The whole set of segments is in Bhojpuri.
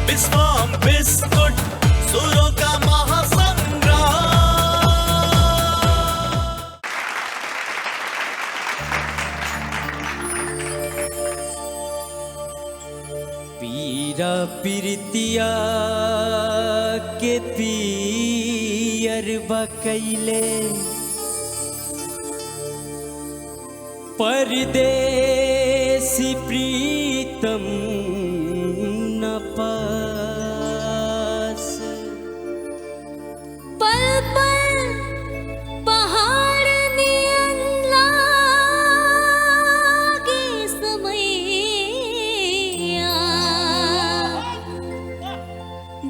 विश्वाम बिस्कुट सुरों का महासंग्राम। पीरा पीरतिया के पियर बकैले परदेसी प्रीतम न पास। पल पल पहाड़ नियन लागे समैया,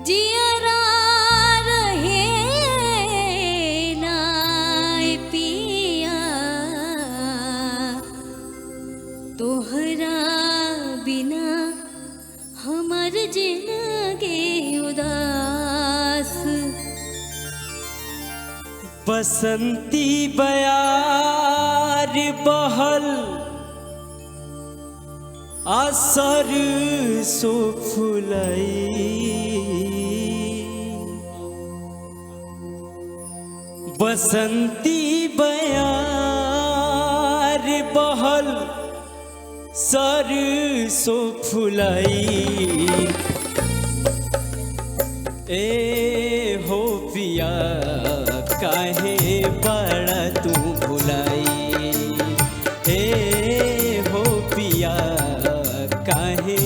जियरा रहे नाय पिया, तोहरा बिना हमर जिंदगी उदास। बसंती बयार बहल असर सो फुलाई। बसंती बयार बहल सर सो फुलाई। ए हो पिया काहे बड़ा तू भुलाई। ए हो पिया काहे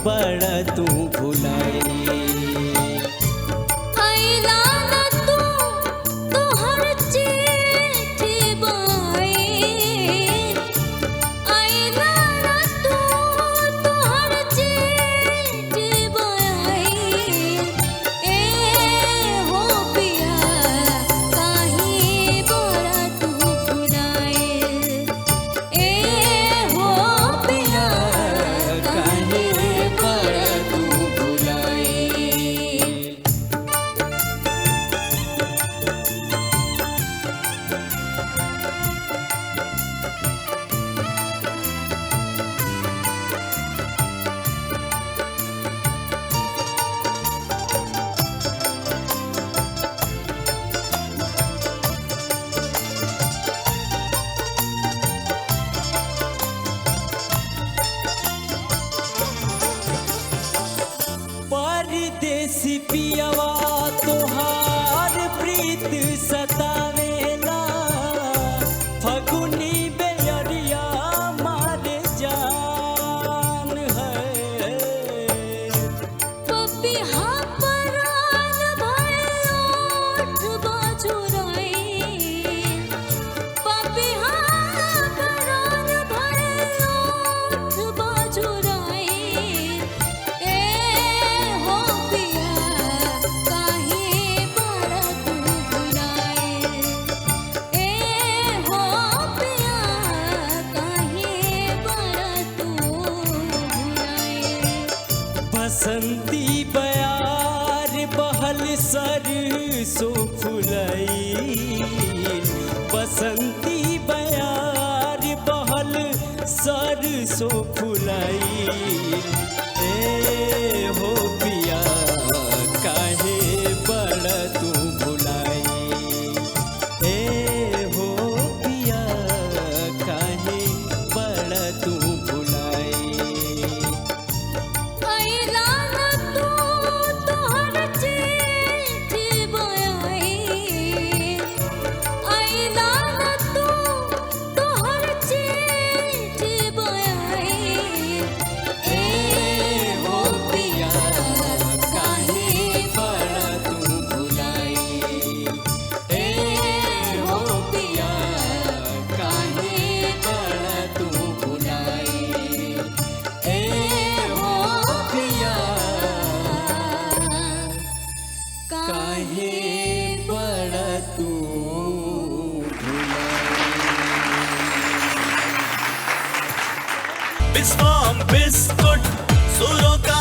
बड़ा तू भुलाई। आइला न तू तोहर चिट्ठी बाई, आइला न तू तोहर चिट्ठी बाई। ए हो पिया काहे बड़ा तू भुलाई। ए हो पिया काहे बड़ा तू भुलाई। परदेसी पियवा तोहार प्रीत सतावेला। फगुनी बेअरिया मारे जान है। पपिहा परान भइल ओठ बजुराई, पपिहा परान भइल ओठ बजुराई। ए हो पिया काहे बड़ा तू भुलाई। ए हो पिया काहे बड़ा तू भुलाई। बसंती बयार बहल सर सो फुलाई। बसंती बयार बहल सर सो फुलाई। ए हो पिया काहे बड़ा तू भुलाई। ए हो पिया काहे बड़ा तू भुलाई। आइला न तू तोहर चिट्ठी बाई, आइला न तू तोहर चिट्ठी बाई। ए हो पिया काहे बड़ा तू भुलाई। ए हो पिया काहे बड़ा तू भुलाई। ए हो पिया काहे बड़ा तू भुलाई। विश्वाम बिस्कुट सुरों का